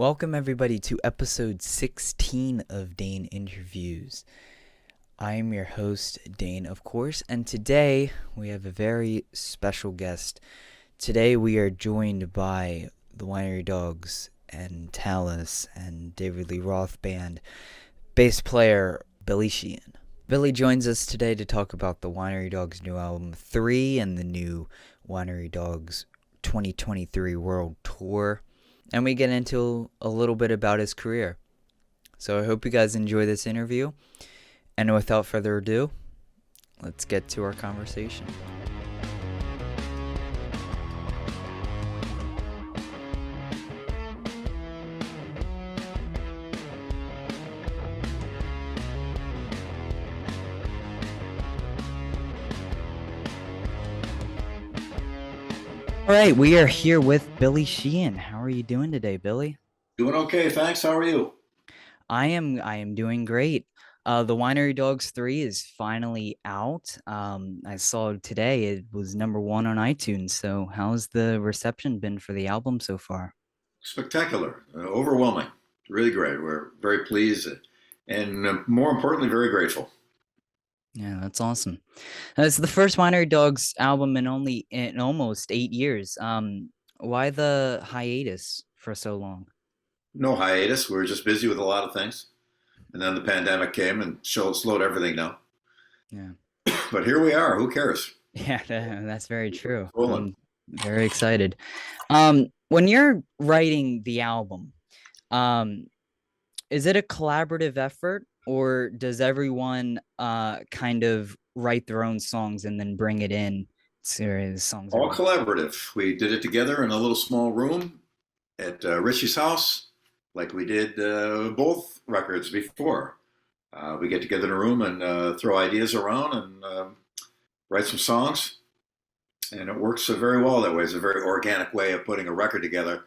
Welcome everybody to episode 16 of Dane Interviews. I am your host, Dane, of course, and today we have a very special guest. Today we are joined by the Winery Dogs and Talas and Lee Roth band bass player Billy Sheehan. Billy joins us today to talk about the Winery Dogs' new album 3 and the new Winery Dogs 2023 World Tour. And we get into a little bit about his career. So I hope you guys enjoy this interview. And without further ado, let's get to our conversation. All right, we are here with Billy Sheehan. How are you doing today, Billy? Doing okay, thanks. How are you? I am doing great. The Winery Dogs 3 is finally out. I saw today it was number 1 on iTunes. So how's the reception been for the album so far? Spectacular, overwhelming, really great. We're very pleased and more importantly, very grateful. Yeah, that's awesome. It's the first Winery Dogs album in almost 8 years. Why the hiatus for so long? No hiatus. We were just busy with a lot of things. And then the pandemic came and slowed everything down. Yeah. But here we are. Who cares? Yeah, that's very true. Rolling. I'm very excited. When you're writing the album, is it a collaborative effort, or does everyone kind of write their own songs and then bring it in to the songs? All collaborative. We did it together in a little small room at Richie's house, like we did both records before. We get together in a room and throw ideas around and write some songs. And it works very well that way. It's a very organic way of putting a record together,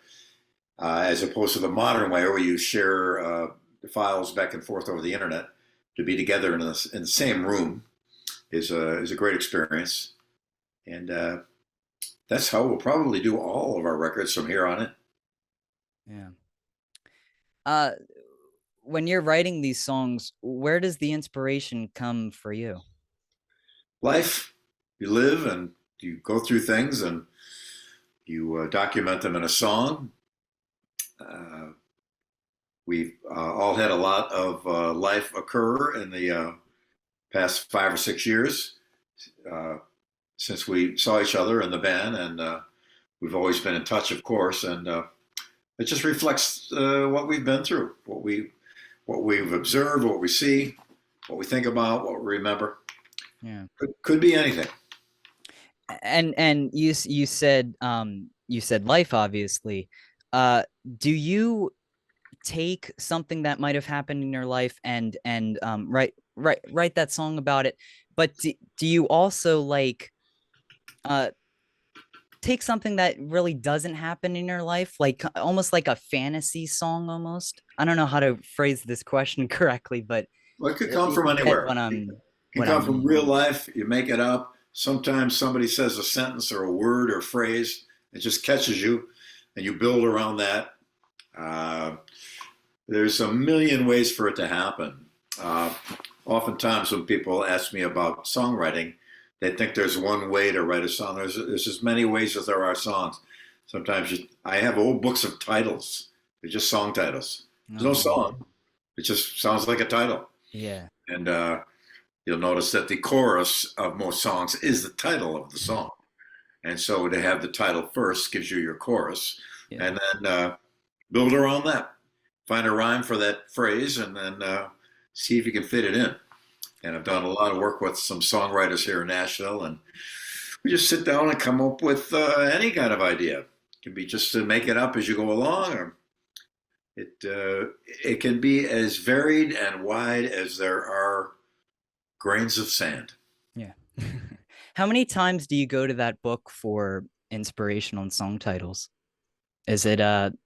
as opposed to the modern way where you share the files back and forth over the internet. To be together in the same room is a great experience. And that's how we'll probably do all of our records from here on in. Yeah. When you're writing these songs, where does the inspiration come for you? Life. You live and you go through things and you document them in a song. We've all had a lot of life occur in the past 5 or 6 years since we saw each other in the band, and we've always been in touch, of course, and it just reflects what we've been through, what we've observed, what we see, what we think about, what we remember. Yeah, could be anything. And you said life, obviously. Do you take something that might have happened in your life and write that song about it, but do you also like take something that really doesn't happen in your life, like almost like a fantasy song almost? I don't know how to phrase this question correctly, but well, it could come from anywhere. It can come from real life. You make it up. Sometimes somebody says a sentence or a word or phrase, it just catches you and you build around that. There's a million ways for it to happen. Oftentimes when people ask me about songwriting, they think there's one way to write a song. There's as many ways as there are songs. Sometimes I have old books of titles. They're just song titles. There's no song. It just sounds like a title. Yeah. And you'll notice that the chorus of most songs is the title of the song. And so to have the title first gives you your chorus. Yeah. And then build around that. Find a rhyme for that phrase and then see if you can fit it in. And I've done a lot of work with some songwriters here in Nashville, and we just sit down and come up with any kind of idea. It can be just to make it up as you go along, or it can be as varied and wide as there are grains of sand. Yeah. How many times do you go to that book for inspiration on song titles? Is it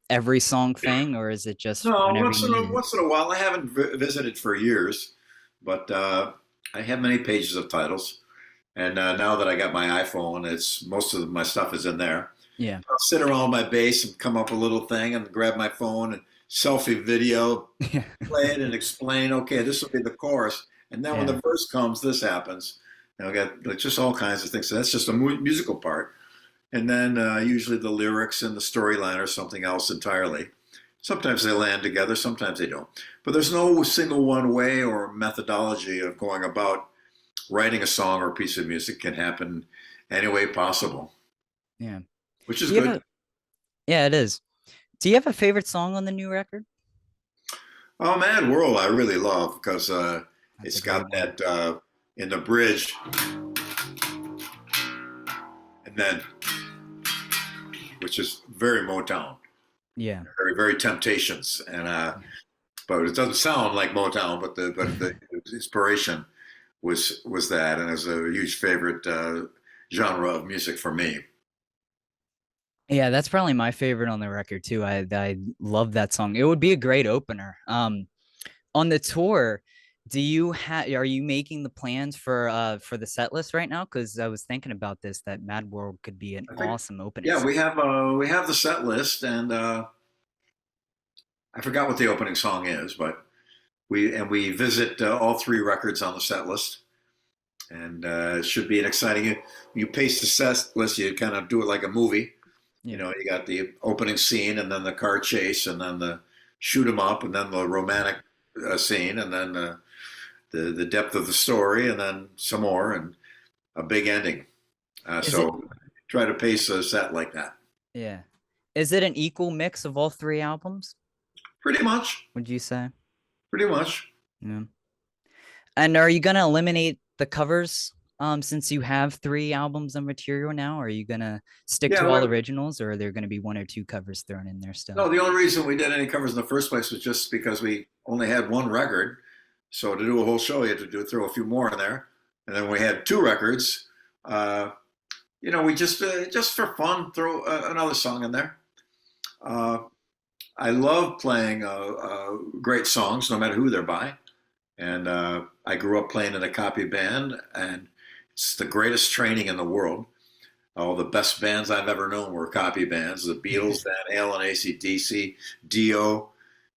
every song thing, or is it just once in a while? I haven't visited for years, but I have many pages of titles, and now that I got my iPhone, most of my stuff is in there. Yeah, I'll sit around my bass and come up with a little thing, and grab my phone and selfie video, Yeah. play it and explain, okay, this will be the chorus. And then when Yeah. the verse comes, this happens. And I got like, just all kinds of things. So that's just a musical part. And then usually the lyrics and the storyline are something else entirely. Sometimes they land together, sometimes they don't. But there's no single one way or methodology of going about writing a song or a piece of music. Can happen any way possible, Yeah. which is Do you have good. a Yeah, it is. Do you have a favorite song on the new record? Oh, Mad World, I really love because That's a it's great got one. that in the bridge, and then which is very Motown, Yeah. very very Temptations, and but it doesn't sound like Motown, but the inspiration was that, and it's a huge favorite genre of music for me. Yeah, that's probably my favorite on the record too. I love that song. It would be a great opener. On the tour, are you making the plans for the set list right now? Because I was thinking about this, that Mad World could be an I think, awesome opening yeah, song. we have the set list, and I forgot what the opening song is, but we visit all three records on the set list, and it should be an exciting. You pace the set list, you kind of do it like a movie. You Yeah. know, you got the opening scene, and then the car chase, and then the shoot 'em up, and then the romantic scene, and then the depth of the story, and then some more, and a big ending. Is it So try to pace a set like that. yeah. Is it an equal mix of all three albums, Pretty much, would you say? pretty much. Yeah. And are you gonna eliminate the covers since you have three albums of material now? Are you gonna stick Yeah. to all originals, or are there gonna be one or two covers thrown in there still? No, the only reason we did any covers in the first place was just because we only had one record. So to do a whole show, you had to throw a few more in there. And then we had two records. Uh, we just for fun throw another song in there. Uh, I love playing great songs, no matter who they're by. And I grew up playing in a copy band, and it's the greatest training in the world. All the best bands I've ever known were copy bands. The Beatles, Van Halen, AC/DC, Dio,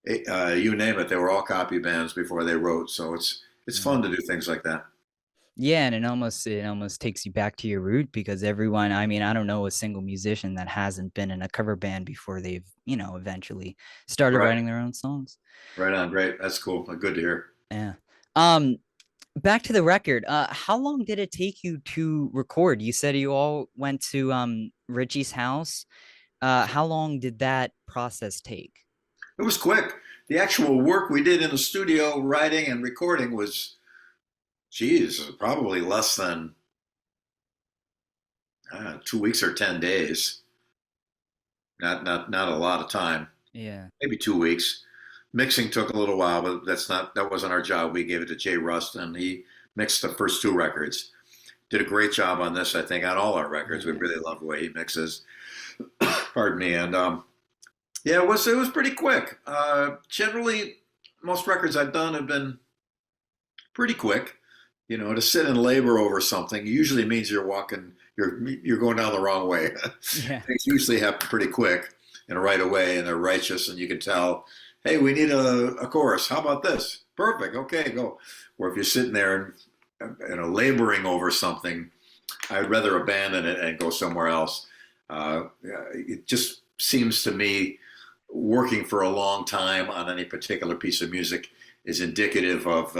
you name it. They were all copy bands before they wrote. So it's Yeah. fun to do things like that. Yeah, and it almost takes you back to your root because everyone, I mean, I don't know a single musician that hasn't been in a cover band before they've, eventually started Right, writing their own songs. right on. Great. That's cool. Good to hear. Yeah. Um, Back to the record. How long did it take you to record? You said you all went to Richie's house. How long did that process take? It was quick. The actual work we did in the studio, writing and recording, was, geez, probably less than 2 weeks or 10 days. Not a lot of time. Yeah. Maybe 2 weeks. Mixing took a little while, but that wasn't our job. We gave it to Jay Rust, and he mixed the first two records. Did a great job on this, I think, on all our records. We really love the way he mixes. Pardon me, and yeah, it was pretty quick. Generally, most records I've done have been pretty quick. To sit and labor over something usually means you're going down the wrong way. Yeah. Things usually happen pretty quick and right away, and they're righteous, and you can tell, hey, we need a chorus. How about this? Perfect. Okay, go. Or if you're sitting there and laboring over something, I'd rather abandon it and go somewhere else. It just seems to me working for a long time on any particular piece of music is indicative of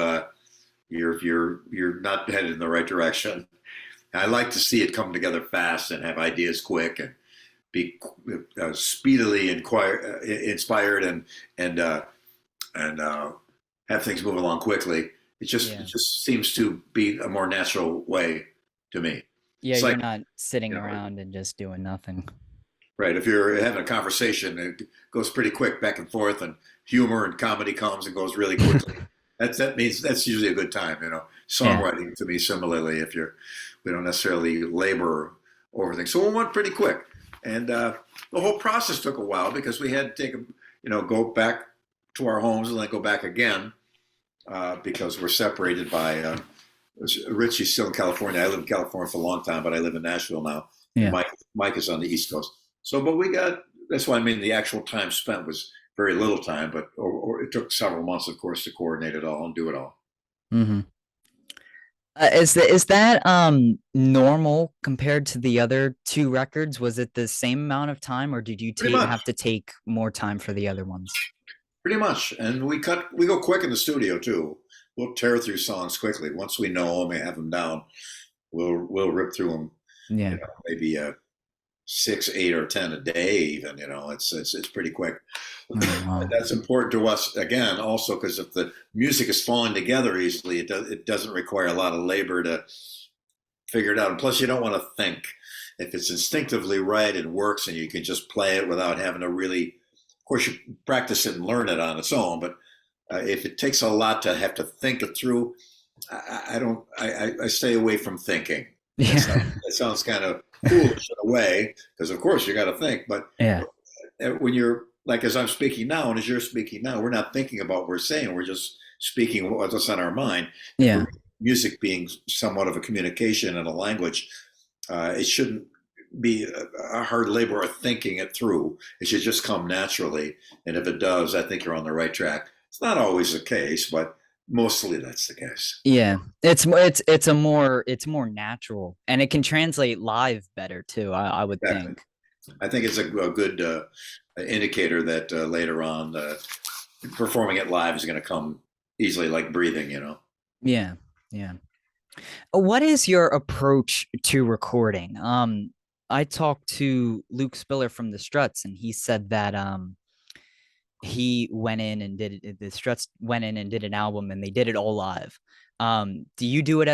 you're not headed in the right direction. I like to see it come together fast and have ideas quick and be speedily inspired and have things move along quickly. It just seems to be a more natural way to me. Yeah, It's you're like, not sitting you know, around and just doing nothing. right? If you're having a conversation, it goes pretty quick back and forth, and humor and comedy comes and goes really quickly. That means that's usually a good time. Yeah. Songwriting to me similarly. If we don't necessarily labor over things, so it went pretty quick, and the whole process took a while because we had to go back to our homes and then go back again because we're separated by. Richie's still in California. I live in California for a long time, but I live in Nashville now. And Yeah. Mike is on the East Coast. So, but that's why I mean the actual time spent was very little time, but or it took several months, of course, to coordinate it all and do it all. Mm-hmm. Is that normal compared to the other two records? Was it the same amount of time, or did you Pretty have much, to take more time for the other ones? pretty much. And we go quick in the studio too. We'll tear through songs quickly. Once we know them, we have them down. We'll rip through them. Yeah. Maybe 6, 8, or 10 a day. Even it's pretty quick. Oh, wow. That's important to us again, also because if the music is falling together easily, it doesn't require a lot of labor to figure it out. And plus, you don't want to think. If it's instinctively right and works, and you can just play it without having to really, of course, you practice it and learn it on its own. But if it takes a lot to have to think it through, I don't. I stay away from thinking. Yeah. That sounds kind of foolish in a way, because of course you got to think. But Yeah. when you're like as I'm speaking now, and as you're speaking now, we're not thinking about what we're saying. We're just speaking what's on our mind. And Yeah. for music being somewhat of a communication and a language, it shouldn't be a hard labor of thinking it through. It should just come naturally. And if it does, I think you're on the right track. It's not always the case, but mostly that's the case. Yeah. It's more natural, and it can translate live better too, I would Exactly. think. I think it's a good indicator that later on performing it live is going to come easily, like breathing. Yeah. Yeah. What is your approach to recording? I talked to Luke Spiller from the Struts, and he said that he went in and the Struts went in and did an album, and they did it all live. Do you do it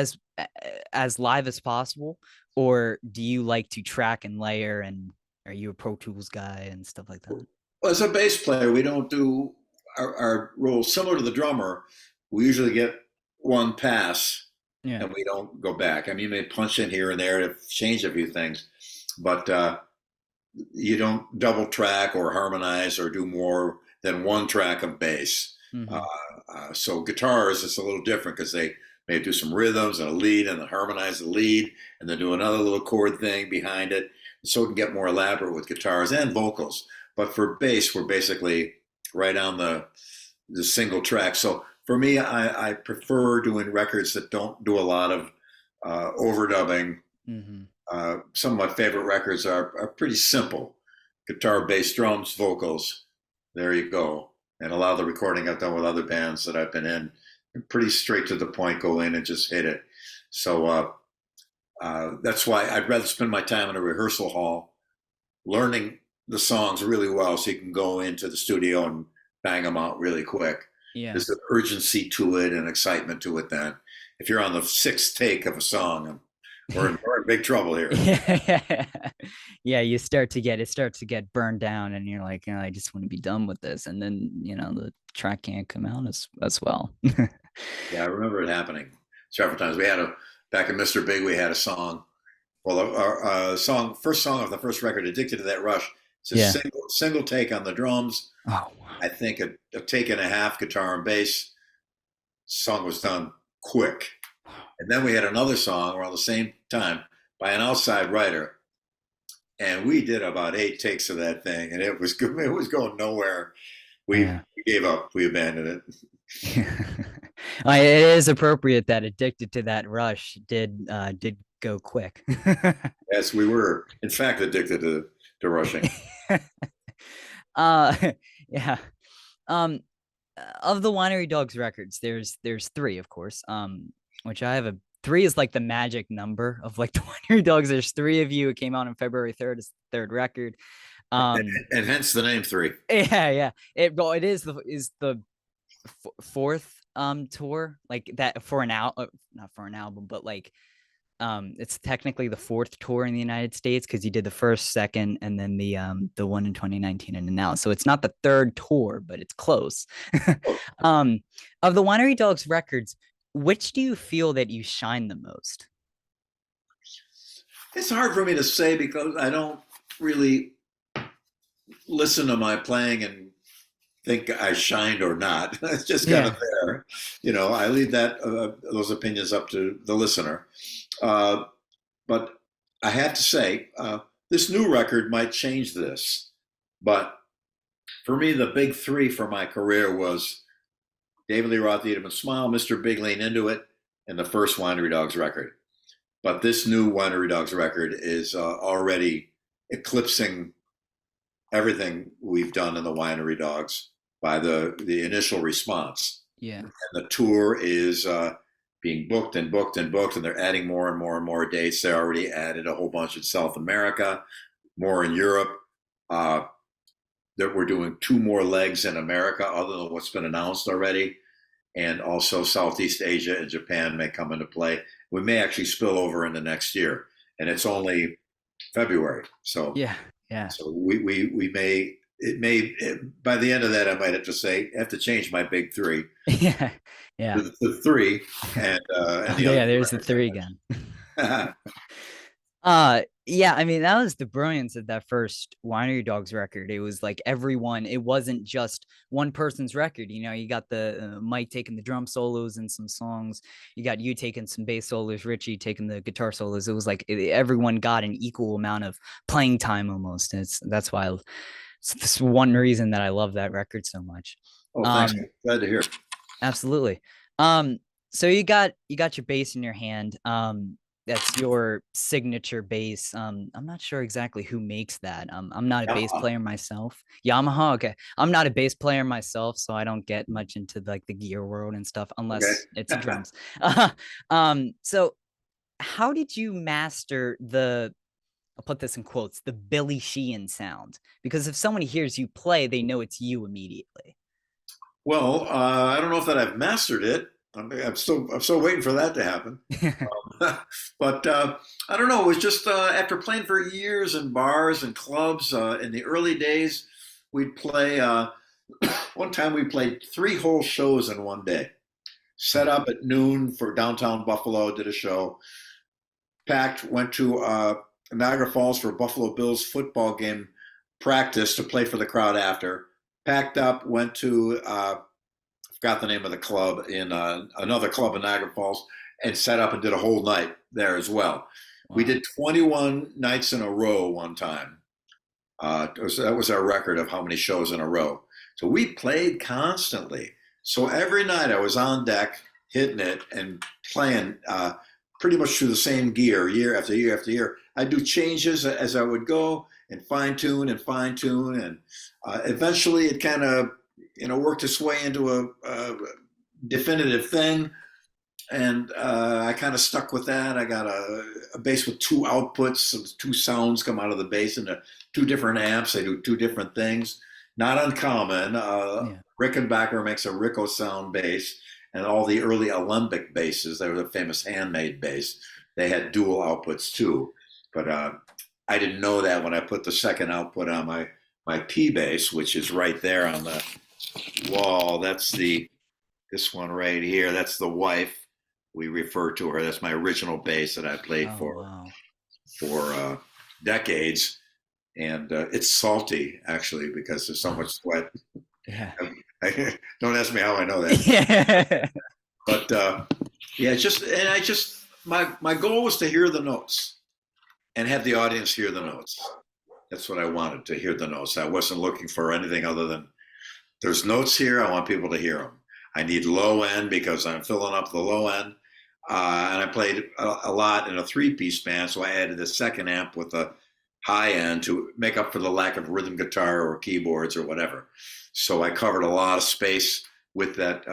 as live as possible, or do you like to track and layer, and are you a Pro Tools guy and stuff like that? Well, as a bass player, we don't do our roles similar to the drummer. We usually get one pass Yeah. and we don't go back. I mean, you may punch in here and there to change a few things, but you don't double track or harmonize or do more than one track of bass. Mm-hmm. So guitars, it's a little different because they may do some rhythms and a lead and then harmonize the lead and then do another little chord thing behind it. So it can get more elaborate with guitars and vocals. But for bass, we're basically right on the single track. So for me, I prefer doing records that don't do a lot of overdubbing. Mm-hmm. Some of my favorite records are pretty simple: guitar, bass, drums, vocals. There you go. And a lot of the recording I've done with other bands that I've been in, pretty straight to the point, go in and just hit it. So that's why I'd rather spend my time in a rehearsal hall learning the songs really well so you can go into the studio and bang them out really quick. Yeah. There's an urgency to it and excitement to it then. If you're on the sixth take of a song, we're in big trouble here. Yeah, it starts to get burned down, and you're like, I just want to be done with this, and then the track can't come out as well. Yeah, I remember it happening several times. We had back in Mr. Big, we had a song. Well, our first song of the first record, "Addicted to That Rush." It's a Yeah. single take on the drums. Oh, wow. I think a take and a half, guitar and bass. Song was done quick. And then we had another song around the same time by an outside writer, and we did about 8 takes of that thing, and it was good. It was going nowhere. We gave up. We abandoned it. It is appropriate that "Addicted to That Rush" did go quick. Yes, we were, in fact, addicted to rushing. Yeah. Of the Winery Dogs records, there's 3, of course. Which I have 3 is like the magic number of like the Winery Dogs. There's 3 of you. It came out on February 3rd. It's the 3rd record. And hence the name 3. Yeah. It is the 4th tour, like that for an album, not for an album, but like it's technically the 4th tour in the United States, because you did the first, second, and then the one in 2019 and now. So it's not the 3rd tour, but it's close. Of the Winery Dogs records, which do you feel that you shine the most? It's hard for me to say because I don't really listen to my playing and think I shined or not. It's just kind of there. I leave those opinions up to the listener. But I have to say, this new record might change this. But For me, the big three for my career was David Lee Roth, Eat 'Em and Smile, Mr. Big Lean Into It, and the first Winery Dogs record. But this new Winery Dogs record is already eclipsing everything we've done in the Winery Dogs by the initial response. Yeah. And the tour is being booked and booked and booked, and they're adding more and more and more dates. They already added a whole bunch in South America, more in Europe. That we're doing two more legs in America, other than what's been announced already, and also Southeast Asia and Japan may come into play. We may actually spill over into next year, and it's only February, so Yeah. Yeah. so we may by the end of that I might have to change my big three. Yeah. Yeah. The three and the Yeah, other there's the three again. records. Yeah, I mean, that was the brilliance of that first Winery Dogs record. It was like everyone, it wasn't just one person's record. You know, you got the Mike taking the drum solos in some songs. You got you taking some bass solos, Richie taking the guitar solos. It was like everyone got an equal amount of playing time almost. That's why it's one reason that I love that record so much. Oh, thanks. Glad to hear. Absolutely. So you got your bass in your hand. That's your signature bass. I'm not sure exactly who makes that. I'm not a bass player myself. Yamaha. Okay. I'm not a bass player myself, so I don't get much into like the gear world and stuff unless it's drums. So how did you master I'll put this in quotes, the Billy Sheehan sound? Because if someone hears you play, they know it's you immediately. Well, I don't know if that I've mastered it. I'm still waiting for that to happen. But I don't know. It was just after playing for years in bars and clubs in the early days, we'd play. One time we played 3 whole shows in one day. Set up at noon for downtown Buffalo, did a show. Packed, went to Niagara Falls for a Buffalo Bills football game practice to play for the crowd after. Packed up, went to forgot the name of the club in another club in Niagara Falls, and set up and did a whole night there as well. Wow. We did 21 nights in a row one time. That was our record of how many shows in a row. So we played constantly. So every night I was on deck, hitting it and playing pretty much through the same gear, year after year after year. I'd do changes as I would go and fine tune, and eventually it kind of worked its way into a definitive thing. And I kind of stuck with that. I got a bass with 2 outputs, so 2 sounds come out of the bass into 2 different amps. They do 2 different things. Not uncommon. Rickenbacker makes a Rico sound bass, and all the early Alembic basses, they were the famous handmade bass. They had dual outputs too. But I didn't know that when I put the second output on my P bass, which is right there on the wall. That's this one right here. That's the wife. We refer to her. That's my original bass that I played for decades, and it's salty actually because there's so much sweat. Yeah. Don't ask me how I know that. Yeah. But my goal was to hear the notes and have the audience hear the notes. That's what I wanted, to hear the notes. I wasn't looking for anything other than there's notes here. I want people to hear them. I need low end because I'm filling up the low end. And I played a lot in a 3-piece band, so I added a second amp with a high end to make up for the lack of rhythm guitar or keyboards or whatever. So I covered a lot of space with that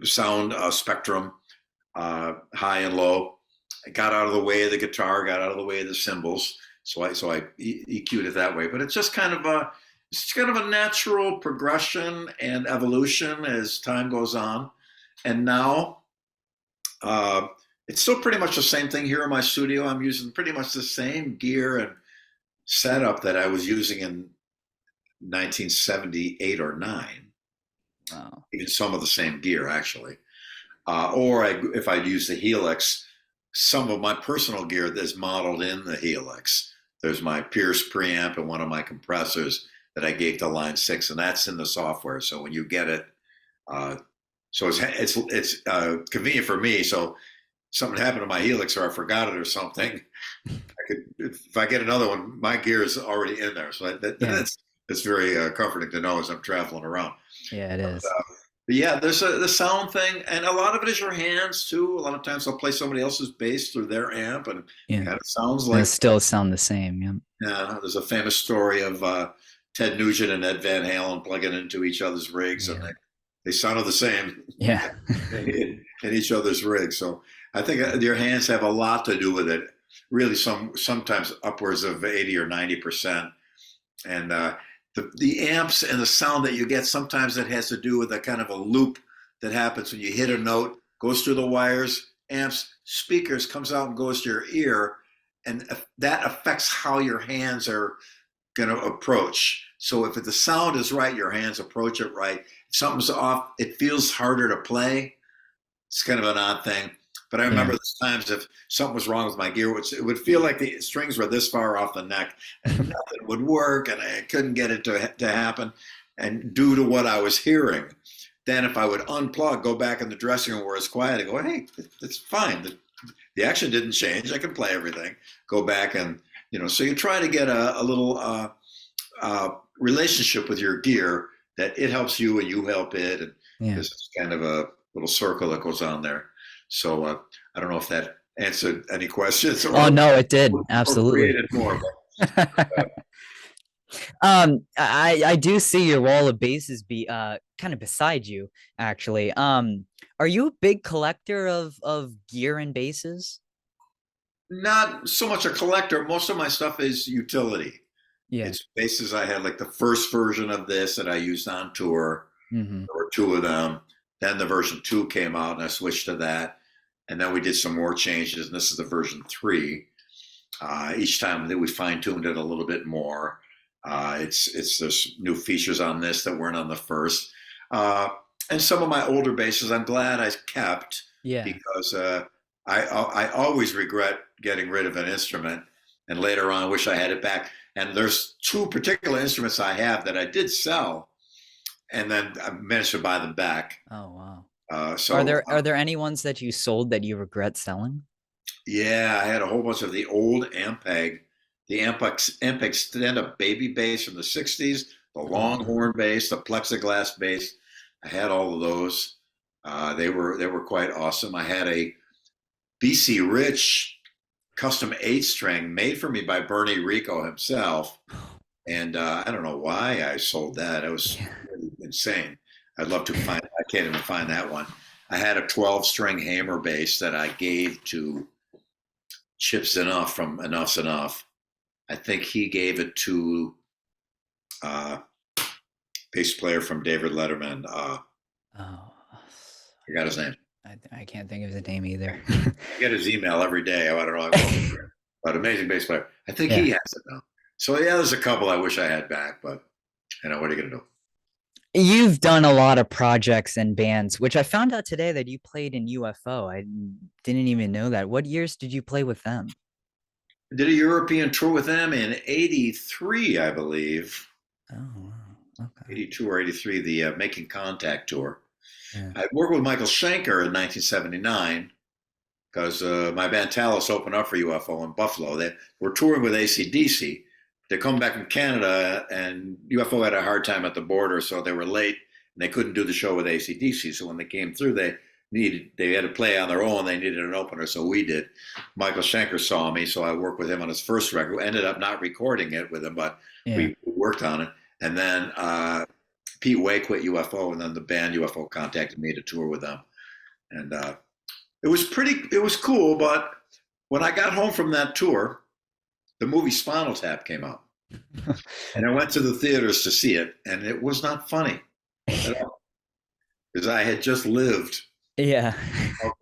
sound spectrum, high and low. I got out of the way of the guitar, got out of the way of the cymbals. So I EQ'd it that way. But it's just kind of a natural progression and evolution as time goes on. And now it's still pretty much the same thing here in my studio. I'm using pretty much the same gear and setup that I was using in 1978 or 9. Wow. Even some of the same gear, actually. If I'd use the Helix, some of my personal gear that's modeled in the Helix. There's my Pierce preamp and one of my compressors that I gave to Line 6, and that's in the software. So when you get it, so it's convenient for me. So something happened to my Helix or I forgot it or something, if I get another one, my gear is already in there. So that's it's very comforting to know as I'm traveling around. Yeah, it is. But yeah, there's the sound thing, and a lot of it is your hands too. A lot of times I'll play somebody else's bass through their amp, and Yeah. kind of sounds And it like. still sound the same. Yeah. There's a famous story of Ted Nugent and Ed Van Halen plugging into each other's rigs, and Yeah. they sounded the same Yeah. in each other's rigs. So I think your hands have a lot to do with it. Really, sometimes upwards of 80 or 90%. And the amps and the sound that you get, sometimes it has to do with a kind of a loop that happens when you hit a note, goes through the wires, amps, speakers, comes out and goes to your ear, and that affects how your hands are going to approach. So if the sound is right, your hands approach it right. If something's off, it feels harder to play. It's kind of an odd thing. But I remember Yeah. those times if something was wrong with my gear, it would feel like the strings were this far off the neck and nothing would work and I couldn't get it to happen. And due to what I was hearing, then if I would unplug, go back in the dressing room where it's quiet and go, hey, it's fine. The action didn't change. I can play everything. Go back and, so you try to get a little relationship with your gear that it helps you and you help it. And Yeah. there's kind of a little circle that goes on there. So I don't know if that answered any questions Oh no, it did. or Absolutely. created more. I do see your wall of bases be kind of beside you, actually. Are you a big collector of gear and bases? Not so much a collector. Most of my stuff is utility. Yeah. It's basses I had, like the first version of this that I used on tour. Mm-hmm. There were two of them. Then the version 2 came out, and I switched to that. And then we did some more changes, and this is the version 3. Each time that we fine tuned it a little bit more. There's new features on this that weren't on the first. And some of my older basses, I'm glad I kept Yeah. because I always regret getting rid of an instrument, and later on wish I had it back. And there's 2 particular instruments I have that I did sell, and then I managed to buy them back. Oh wow. So Are there any ones that you sold that you regret selling? yeah, I had a whole bunch of the old Ampeg, the Ampeg stand-up baby bass from the '60s, the Longhorn bass, the plexiglass bass. I had all of those. They were quite awesome. I had a BC Rich custom 8-string made for me by Bernie Rico himself, and I don't know why I sold that. It was really insane. I'd love to find. I can't even find that one. I had a 12-string Hammer bass that I gave to Chips Enough from Enough's Enough. I think he gave it to bass player from David Letterman. Oh, I got his name. I can't think of his name either. I get his email every day. I don't know. But amazing bass player. I think he has it now. So yeah, there's a couple I wish I had back, but what are you gonna do? You've done a lot of projects and bands, which I found out today that you played in UFO. I didn't even know that. What years did you play with them? I did a European tour with them in '83, I believe. Oh, wow. Okay. '82 or '83, the Making Contact tour. Yeah. I worked with Michael Schenker in 1979 because my band Talas opened up for UFO in Buffalo. They were touring with AC/DC. They come back from Canada, and UFO had a hard time at the border, so they were late, and they couldn't do the show with AC/DC. So when they came through, they had to play on their own. They needed an opener, so we did. Michael Schenker saw me, so I worked with him on his first record. Ended up not recording it with him, but we worked on it. And then Pete Way quit UFO, and then the band UFO contacted me to tour with them. And it was cool, but when I got home from that tour, the movie Spinal Tap came out. And I went to the theaters to see it, and it was not funny at all. Because I had just lived. Yeah.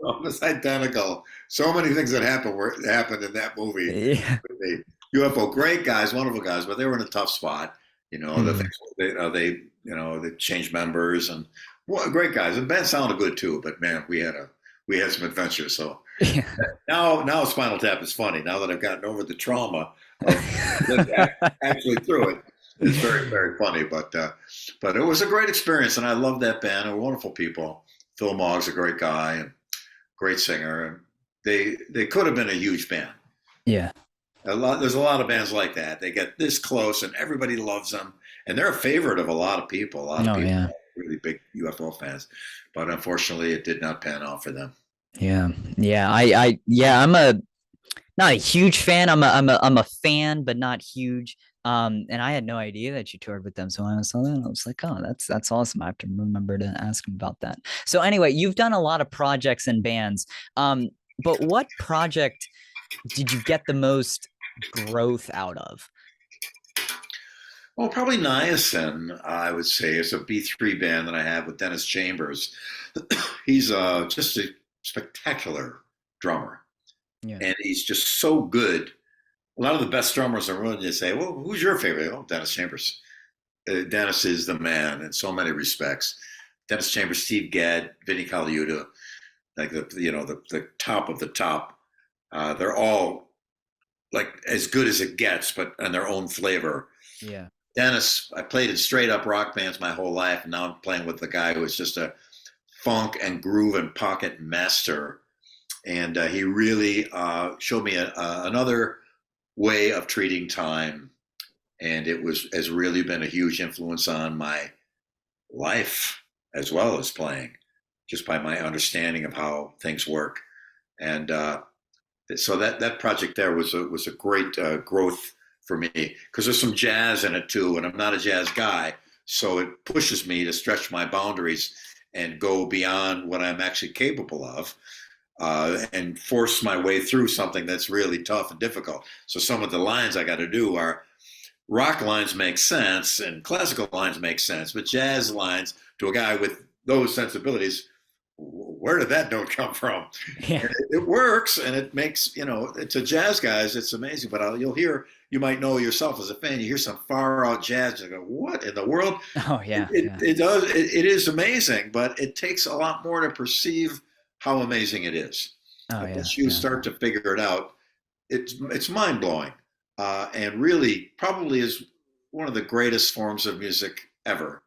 Almost identical. So many things that happened in that movie. Yeah. The UFO, great guys, wonderful guys, but they were in a tough spot. The things they changed members, and great guys. The band sounded good too, but man, we had some adventures. So now Spinal Tap is funny. Now that I've gotten over the trauma of actually through it, it's very, very funny. But it was a great experience, and I love that band. They're wonderful people. Phil Mogg's a great guy and great singer, and they could have been a huge band. Yeah. There's a lot of bands like that. They get this close, and everybody loves them, and they're a favorite of a lot of people. A lot of Oh people yeah. are really big UFO fans, but unfortunately, it did not pan out for them. Yeah. Yeah. Yeah, I'm a not a huge fan. I'm a fan, but not huge. And I had no idea that you toured with them. So when I saw that, I was like, oh, that's awesome. I have to remember to ask him about that. So anyway, you've done a lot of projects and bands. But what project did you get the most growth out of? Well, probably Niacin, I would say, is a B3 band that I have with Dennis Chambers. He's just a spectacular drummer, Yeah. and he's just so good. A lot of the best drummers are willing to say, "Well, who's your favorite?" Oh, Dennis Chambers. Dennis is the man in so many respects. Dennis Chambers, Steve Gadd, Vinnie Colaiuta, like the top of the top. They're all like as good as it gets, but in their own flavor. Yeah. Dennis, I played in straight up rock bands my whole life, and now I'm playing with the guy who is just a funk and groove and pocket master. And he really showed me another way of treating time, and it was has really been a huge influence on my life as well as playing, just by my understanding of how things work. And so that project there was a great growth for me because there's some jazz in it too, and I'm not a jazz guy, so it pushes me to stretch my boundaries and go beyond what I'm actually capable of, and force my way through something that's really tough and difficult. So some of the lines I got to do are rock lines make sense and classical lines make sense, but jazz lines to a guy with those sensibilities, where did that note come from? Yeah. It works, and it makes to jazz guys it's amazing. But you'll hear, you might know yourself as a fan, you hear some far out jazz, and you go, "What in the world?" Oh yeah. Yeah. It does. It is amazing, but it takes a lot more to perceive how amazing it is. Oh yeah. Once you Yeah. start to figure it out, it's mind blowing, and really probably is one of the greatest forms of music ever,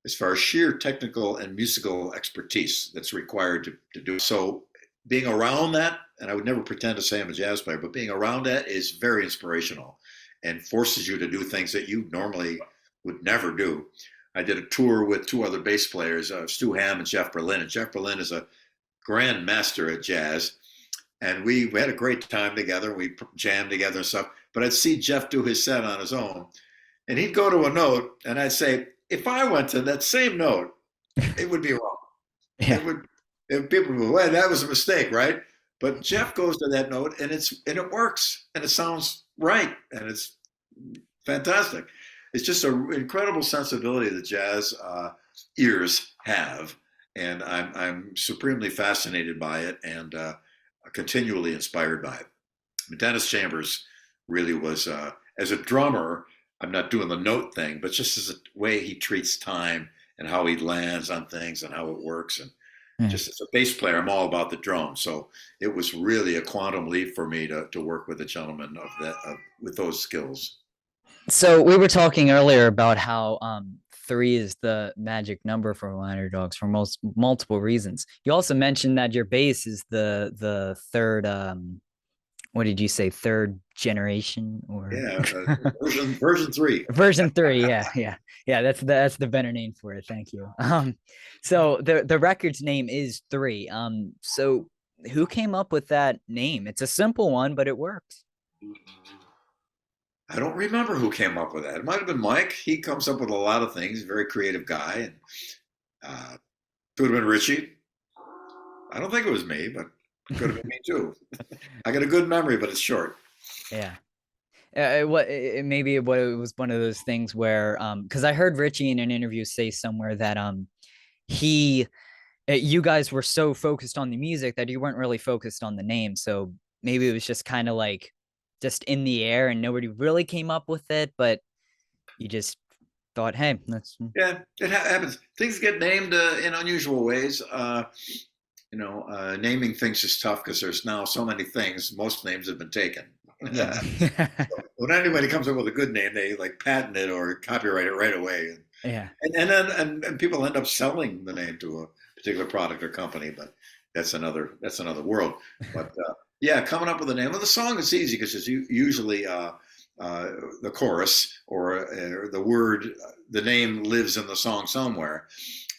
as far as sheer technical and musical expertise that's required to do. So being around that, and I would never pretend to say I'm a jazz player, but being around that is very inspirational and forces you to do things that you normally would never do. I did a tour with two other bass players, Stu Hamm and Jeff Berlin. And Jeff Berlin is a grand master at jazz. And we had a great time together. We jammed together and stuff. But I'd see Jeff do his set on his own. And he'd go to a note, and I'd say, if I went to that same note, it would be wrong. Yeah. People would, well, that was a mistake, right? But Jeff goes to that note, and it works, and it sounds right, and it's fantastic. It's just an incredible sensibility that jazz ears have, and I'm supremely fascinated by it, and continually inspired by it. Dennis Chambers really was, as a drummer, I'm not doing the note thing, but just as a way he treats time and how he lands on things and how it works. And Yeah. just as a bass player, I'm all about the drum. So it was really a quantum leap for me to work with a gentleman with those skills. So we were talking earlier about how three is the magic number for Winery Dogs for multiple reasons. You also mentioned that your bass is the third what did you say, third generation or Yeah, version 3. version 3? Yeah, that's the better name for it. Thank you. So the record's name is 3. So who came up with that name? It's a simple one, but it works. I don't remember who came up with that. It might have been Mike. He comes up with a lot of things. Very creative guy, and could have been Richie. I don't think it was me, but it could have been me too. I got a good memory, but it's short. Yeah. Maybe it was one of those things where because I heard Richie in an interview say somewhere that he you guys were so focused on the music that you weren't really focused on the name. So maybe it was just kind of like just in the air and nobody really came up with it, but you just thought, hey, let's. Yeah, it happens. Things get named in unusual ways. Naming things is tough because there's now so many things. Most names have been taken. Yeah. When anybody comes up with a good name, they like patent it or copyright it right away. Yeah. And people end up selling the name to a particular product or company, but that's another world. But yeah, coming up with a name of the song is easy because it's usually the chorus or the word, the name lives in the song somewhere.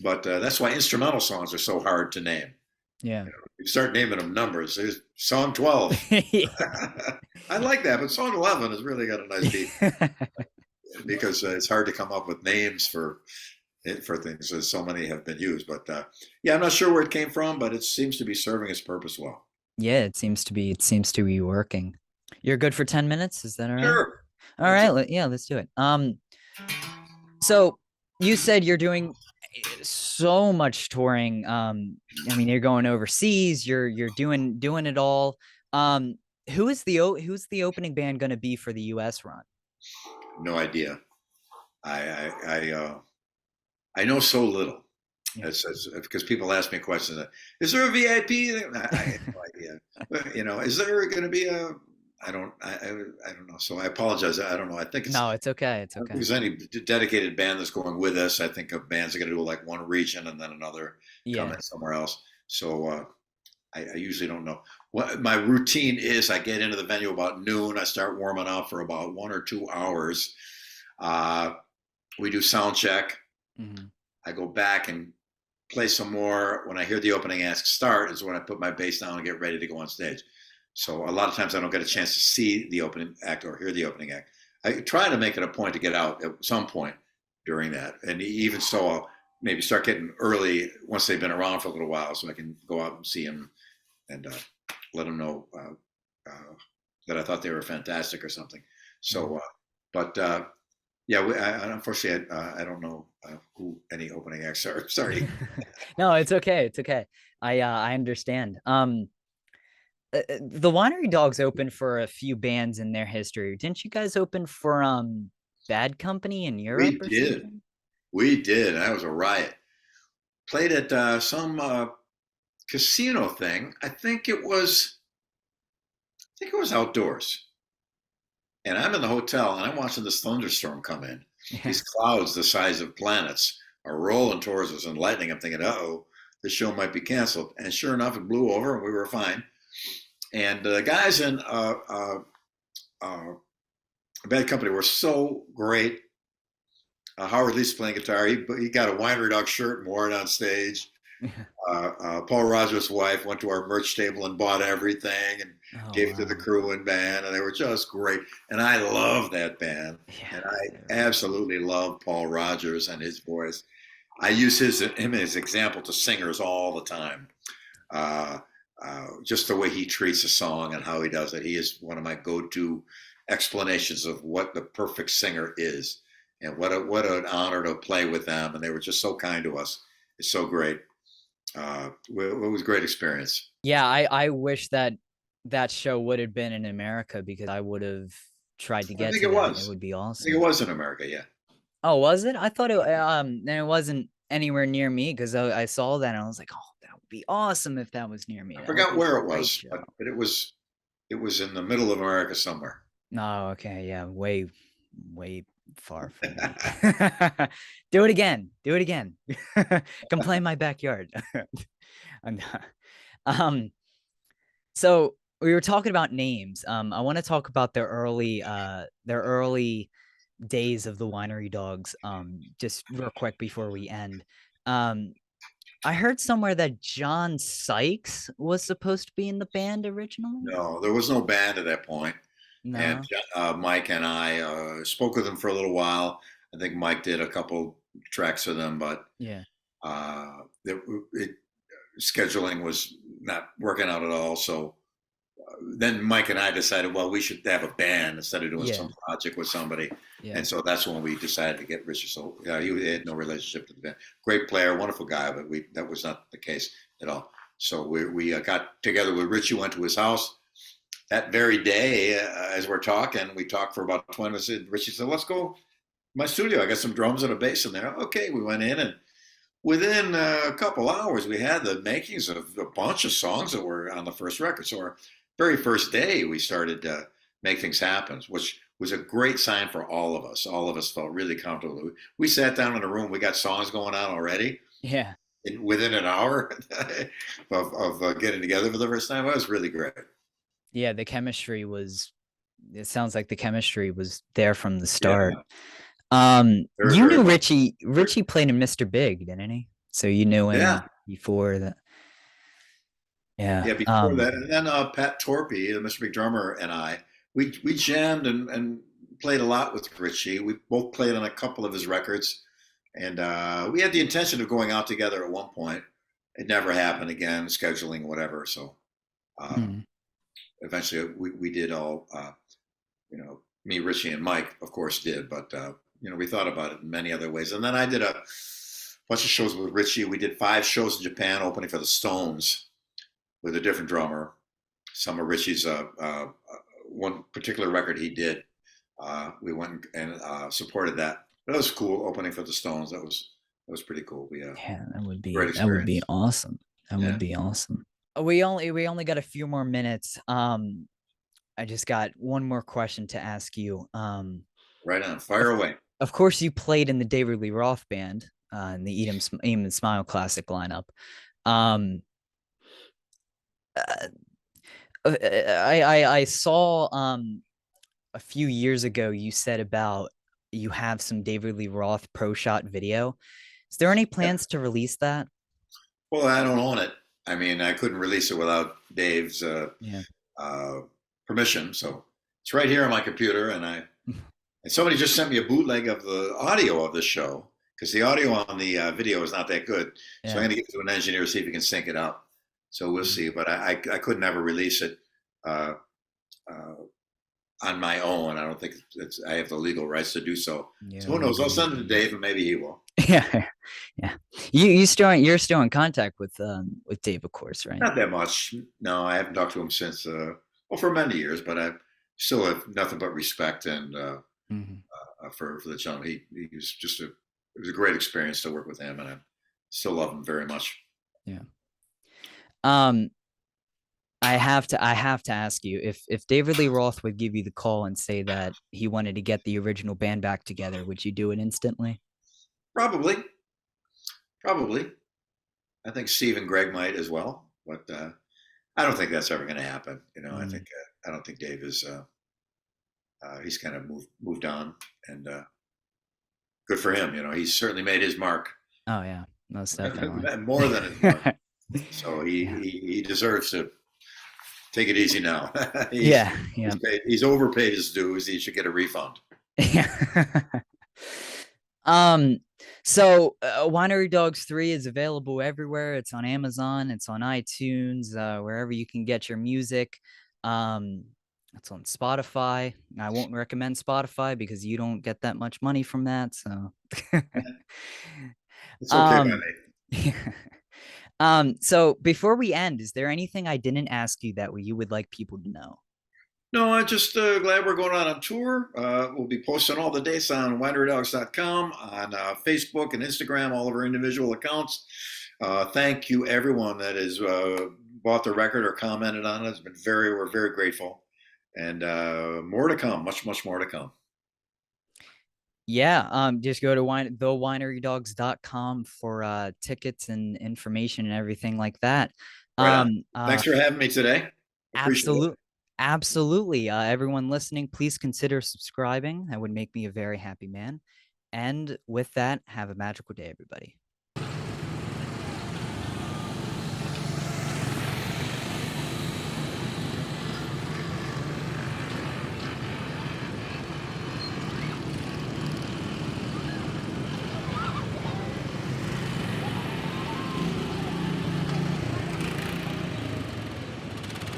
But that's why instrumental songs are so hard to name. Yeah. You start naming them numbers. There's song 12. I like that, but song 11 has really got a nice beat because it's hard to come up with names for things, as so many have been used. But yeah, I'm not sure where it came from, but it seems to be serving its purpose well. Yeah, it seems to be working. You're good for 10 minutes? Is that all right? Sure. All That's right, it. yeah, let's do it. So you said you're doing so much touring. I mean, you're going overseas, you're doing it all. Um, who's the opening band going to be for the US run? No idea. I know so little. Yeah. It's because people ask me questions. Is there a VIP? I have no idea. Is there going to be a? I don't know. So I apologize. I don't know. I think it's. No, it's okay. It's I don't think okay. there's any dedicated band that's going with us. I think of bands are going to do like one region and then another come Yeah. in somewhere else. So I usually don't know. What my routine is, I get into the venue about noon. I start warming up for about 1 or 2 hours. Uh, we do sound check. Hmm. I go back and play some more. When I hear the opening act start is when I put my bass down and get ready to go on stage. So a lot of times I don't get a chance to see the opening act or hear the opening act. I try to make it a point to get out at some point during that. And even so, I'll maybe start getting early once they've been around for a little while so I can go out and see them and let them know that I thought they were fantastic or something. So, but yeah, unfortunately, I don't know who any opening acts are. Sorry. No, it's okay. It's okay. I understand. The Winery Dogs opened for a few bands in their history. Didn't you guys open for Bad Company in Europe We or did. something? We did. That was a riot. Played at some casino thing. I think it was outdoors. And I'm in the hotel and I'm watching this thunderstorm come in. Yeah. These clouds the size of planets are rolling towards us and lightning. I'm thinking, uh-oh, this show might be canceled. And sure enough, it blew over and we were fine. And the guys in uh, Bad Company were so great. Howard Lee's playing guitar. He got a Winery Dog shirt and wore it on stage. Paul Rogers' wife went to our merch table and bought everything and Oh gave it to the wow. crew and band, and they were just great. And I love that band, Yeah, and I they're really good. absolutely love Paul Rogers and his voice. I use him as example to singers all the time. Uh, just the way he treats a song and how he does it. He is one of my go-to explanations of what the perfect singer is, and what an honor to play with them. And they were just so kind to us. It's so great. It was a great experience. Yeah, I wish that that show would have been in America because I would have tried to I get think to it that. It was. would be I think it awesome. was in America. Yeah. Oh, was it? I thought then it wasn't anywhere near me because I saw that and I was like, oh, that would be awesome if that was near me. I That would forgot be a where it great was, show. but it was in the middle of America somewhere. No, okay, yeah, way far from me. Do it again. Do it again. Come play in my backyard. I'm not- um, so we were talking about names. I want to talk about their early days of the Winery Dogs. Just real quick before we end. Um, I heard somewhere that John Sykes was supposed to be in the band originally. No, there was no band at that point. And No. Mike and I spoke with them for a little while. I think Mike did a couple tracks with them, but Yeah. it scheduling was not working out at all. So then Mike and I decided, well, we should have a band instead of doing Yeah. some project with somebody. Yeah. And so that's when we decided to get Richard. So he had no relationship to the band. Great player, wonderful guy, but that was not the case at all. So we got together with Richie, went to his house that very day. As we're talking, we talked for about 20 minutes. And Richie said, let's go to my studio. I got some drums and a bass in there. Okay, we went in, and within a couple hours, we had the makings of a bunch of songs that were on the first record. So our very first day, we started to make things happen, which was a great sign for all of us. All of us felt really comfortable. We sat down in a room. We got songs going on already. Yeah. Within an hour of getting together for the first time, it was really great. Yeah. The chemistry was it sounds like the chemistry was there from the start. Yeah, very, You very knew much. Richie. Richie played in Mr. Big, didn't he? So you knew Yeah, him before that. Yeah. yeah. Before that, and then Pat Torpy, the Mr. Big drummer, and we jammed and played a lot with Richie. We both played on a couple of his records, and we had the intention of going out together at one point. It never happened again, scheduling, whatever. So uh, Mm. eventually, we did all. Me, Richie, and Mike, of course, did, but we thought about it in many other ways. And then I did a bunch of shows with Richie. We did 5 shows in Japan, opening for the Stones with a different drummer. Some of Richie's one particular record he did. We went and supported that. That was cool, opening for the Stones. That was pretty cool. Yeah, Great that would be experience. awesome. That would Yeah, be awesome. We only got a few more minutes. I just got one more question to ask you. right on. Fire Of, away. of course, you played in the David Lee Roth band in the Aim and Smile classic lineup. Um, uh, I saw a few years ago you said about you have some David Lee Roth pro shot video. Is there any Yeah. plans to release that? Well, I don't own it. I mean, I couldn't release it without Dave's Yeah. uh, permission. So it's right here on my computer, and somebody just sent me a bootleg of the audio of the show because the audio on the video is not that good. So I'm Yeah. going to give it to an engineer to see if he can sync it up. So we'll see. But I could never release it uh, uh, on my own. I don't think I have the legal rights to do so. Yeah. So who knows? I'll send it to Dave, and maybe he will. Yeah. Yeah. You're still in contact with Dave, of course, right? Not that much. No, I haven't talked to him since for many years, but I still have nothing but respect and Hmm. for the gentleman. He was just it was a great experience to work with him, and I still love him very much. Yeah. Um, I have to ask you if David Lee Roth would give you the call and say that he wanted to get the original band back together, would you do it instantly? Probably, probably. I think Steve and Greg might as well, but I don't think that's ever going to happen. Mm. I don't think Dave is. He's kind of moved on, and good for him. He's certainly made his mark, Oh yeah, most definitely. more than his mark. So Yeah. he deserves to take it easy now. he's Yeah. Yeah. he's overpaid his dues. He should get a refund. Yeah. Um, so Winery Dogs 3 is available everywhere. It's on Amazon, it's on iTunes, wherever you can get your music. Um, it's on Spotify. I won't recommend Spotify because you don't get that much money from that. So It's okay by um me. so before we end, is there anything I didn't ask you that you would like people to know? No, I'm just glad we're going on tour. We'll be posting all the dates on winerydogs.com, on Facebook and Instagram, all of our individual accounts. Thank you, everyone that has bought the record or commented on it. We're very grateful. And more to come, much, much more to come. Yeah, just go to thewinerydogs.com for tickets and information and everything like that. Right on. Um uh Thanks for having me today. Appreciate it. absolute Absolutely. Everyone listening, please consider subscribing. That would make me a very happy man. And with that, have a magical day, everybody.